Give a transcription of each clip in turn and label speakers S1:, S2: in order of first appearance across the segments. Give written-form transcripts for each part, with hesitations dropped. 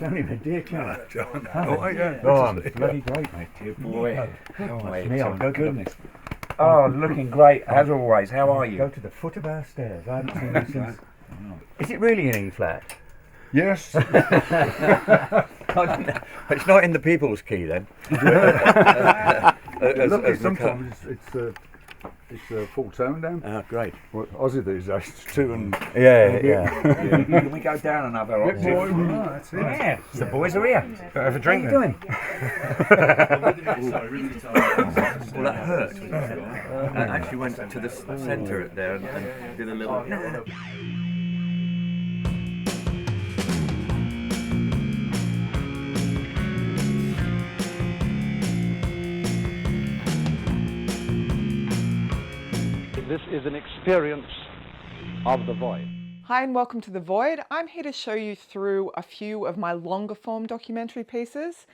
S1: only a dear killer.
S2: John.
S1: Bloody great, mate.
S3: Dear boy.
S1: Neil, go goodness.
S3: Oh, looking great, as always. How are
S1: Go
S3: you?
S1: to the foot of our stairs. I haven't seen you since... Is it really an E-flat?
S2: Yes.
S1: It's not in the people's key then.
S2: Lovely. Sometimes it's a full tone down.
S1: Oh, great.
S2: Well, Aussie these days, it's 2 and...
S1: Yeah.
S3: Can we go down another octave?
S2: That's it.
S3: Yeah, the boys are here. Go have a drink.
S1: What are you doing?
S4: Well, that hurt. I actually went to the centre there and did a little...
S5: This is an experience of the void.
S6: Hi and welcome to The Void. I'm here to show you through a few of my longer form documentary pieces.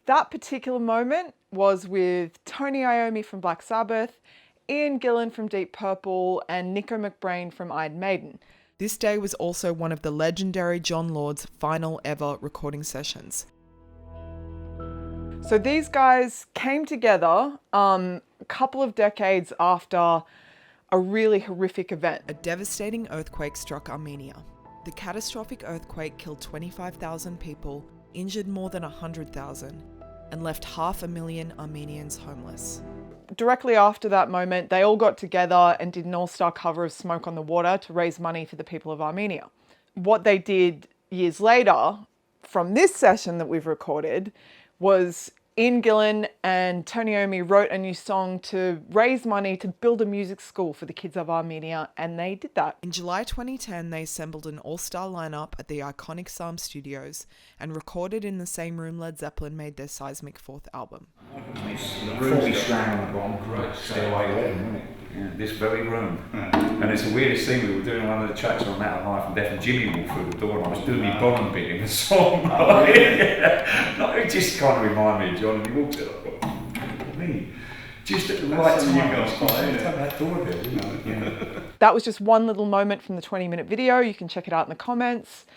S6: That particular moment was with Tony Iommi from Black Sabbath, Ian Gillan from Deep Purple, and Nico McBrain from Iron Maiden. This day was also one of the legendary Jon Lord's final ever recording sessions. So these guys came together a couple of decades after a really horrific event. A devastating earthquake struck Armenia. The catastrophic earthquake killed 25,000 people, injured more than 100,000, and left 500,000 Armenians homeless. Directly after that moment, they all got together and did an all-star cover of Smoke on the Water to raise money for the people of Armenia. What they did years later, from this session that we've recorded, was Ian Gillan and Tony Iommi wrote a new song to raise money to build a music school for the kids of Armenia, and they did that. In July 2010, they assembled an all-star lineup at the iconic Psalm Studios and recorded in the same room Led Zeppelin made their seismic fourth album.
S3: This room we slang on the bottom, great stairway there, isn't it? Yeah, this very room. And it's the weirdest thing, we were doing one of the tracks on Metal Life and Death, and Jimmy walked through the door and I was doing my Bonham bit in the song. It just kind of reminded me of John, and he walked in, I thought, me, just at the right time, that door there, you know. Yeah.
S6: That was just one little moment from the 20-minute video. You can check it out in the comments.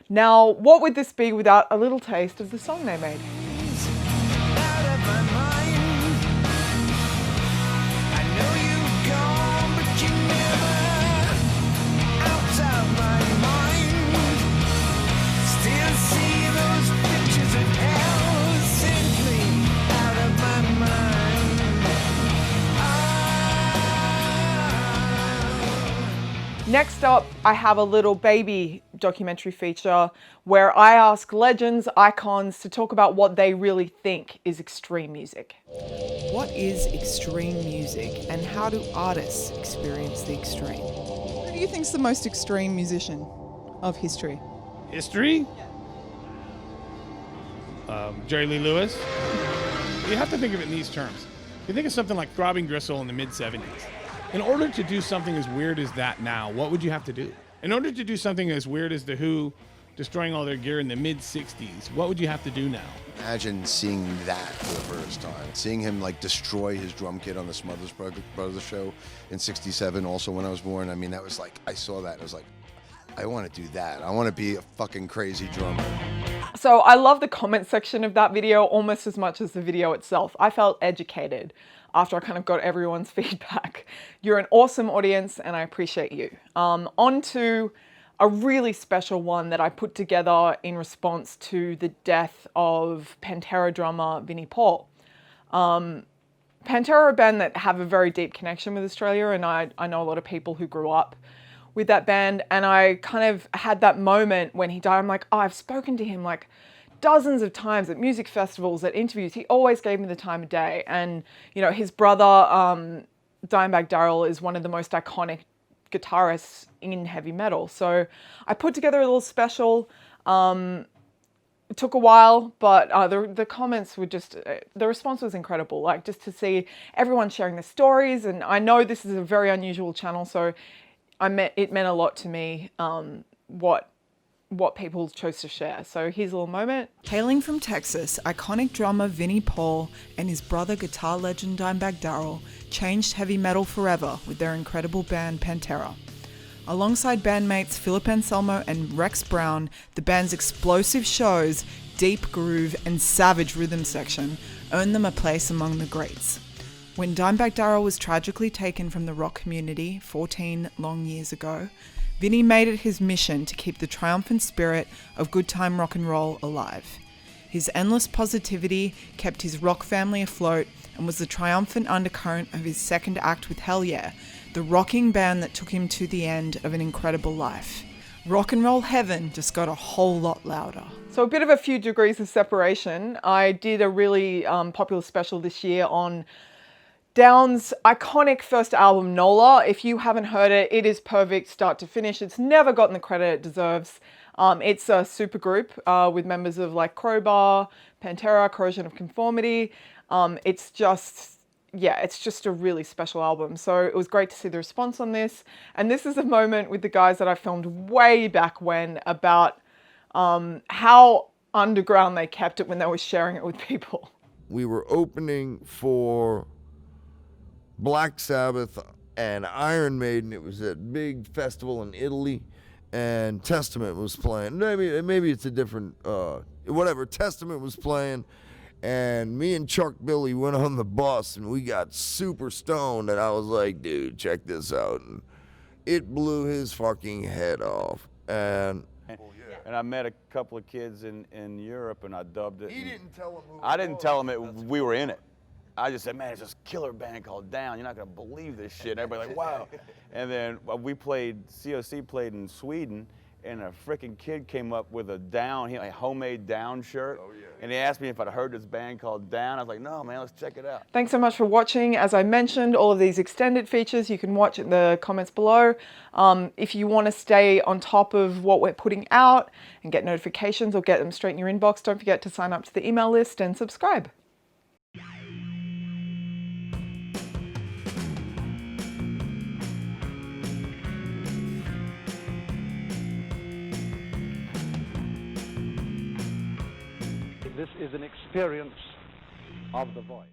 S6: Now, what would this be without a little taste of the song they made? Next up, I have a little baby documentary feature where I ask legends, icons to talk about what they really think is extreme music. What is extreme music and how do artists experience the extreme? Who do you think is the most extreme musician of history?
S7: History? Jerry Lee Lewis. You have to think of it in these terms. You think of something like Throbbing Gristle in the mid-'70s. In order to do something as weird as that now, what would you have to do? In order to do something as weird as The Who destroying all their gear in the mid-'60s, what would you have to do now?
S8: Imagine seeing that for the first time. Seeing him like destroy his drum kit on the Smothers Brothers show in '67, also when I was born. I mean, that was like, I saw that and I was like, I want to do that. I want to be a fucking crazy drummer.
S6: So I love the comment section of that video almost as much as the video itself. I felt educated after I kind of got everyone's feedback. You're an awesome audience and I appreciate you. On to a really special one that I put together in response to the death of Pantera drummer Vinnie Paul. Pantera are a band that have a very deep connection with Australia, and I know a lot of people who grew up with that band, and I kind of had that moment when he died. I'm like, oh, I've spoken to him like dozens of times at music festivals, at interviews. He always gave me the time of day. And, you know, his brother, Dimebag Darrell, is one of the most iconic guitarists in heavy metal. So I put together a little special. It took a while, but the comments were just, the response was incredible. Like, just to see everyone sharing their stories. And I know this is a very unusual channel, so it meant a lot to me what people chose to share. So here's a little moment. Hailing from Texas, iconic drummer Vinnie Paul and his brother guitar legend Dimebag Darrell changed heavy metal forever with their incredible band Pantera. Alongside bandmates Philip Anselmo and Rex Brown, the band's explosive shows, deep groove and savage rhythm section earned them a place among the greats. When Dimebag Darrell was tragically taken from the rock community 14 long years ago, Vinnie made it his mission to keep the triumphant spirit of good time rock and roll alive. His endless positivity kept his rock family afloat and was the triumphant undercurrent of his second act with Hell Yeah, the rocking band that took him to the end of an incredible life. Rock and roll heaven just got a whole lot louder. So a bit of a few degrees of separation. I did a really popular special this year on Down's iconic first album, NOLA. If you haven't heard it, it is perfect start to finish. It's never gotten the credit it deserves. It's a super group with members of like Crowbar, Pantera, Corrosion of Conformity. It's just a really special album. So it was great to see the response on this. And this is a moment with the guys that I filmed way back when about how underground they kept it when they were sharing it with people.
S9: We were opening for Black Sabbath and Iron Maiden. It was that big festival in Italy, and Testament was playing. Maybe it's a different, whatever. Testament was playing, and me and Chuck Billy went on the bus, and we got super stoned, and I was like, dude, check this out. And it blew his fucking head off. And
S10: I met a couple of kids in Europe, and I dubbed it.
S9: He didn't tell him who
S10: I didn't tell them we were in it. I just said, man, it's this killer band called Down. You're not going to believe this shit. Everybody's like, wow. And then COC played in Sweden, and a freaking kid came up with a homemade Down shirt. Oh, yeah. And he asked me if I'd heard this band called Down. I was like, no, man, let's check it out.
S6: Thanks so much for watching. As I mentioned, all of these extended features you can watch in the comments below. If you want to stay on top of what we're putting out and get notifications or get them straight in your inbox, don't forget to sign up to the email list and subscribe.
S5: This is an experience of the voice.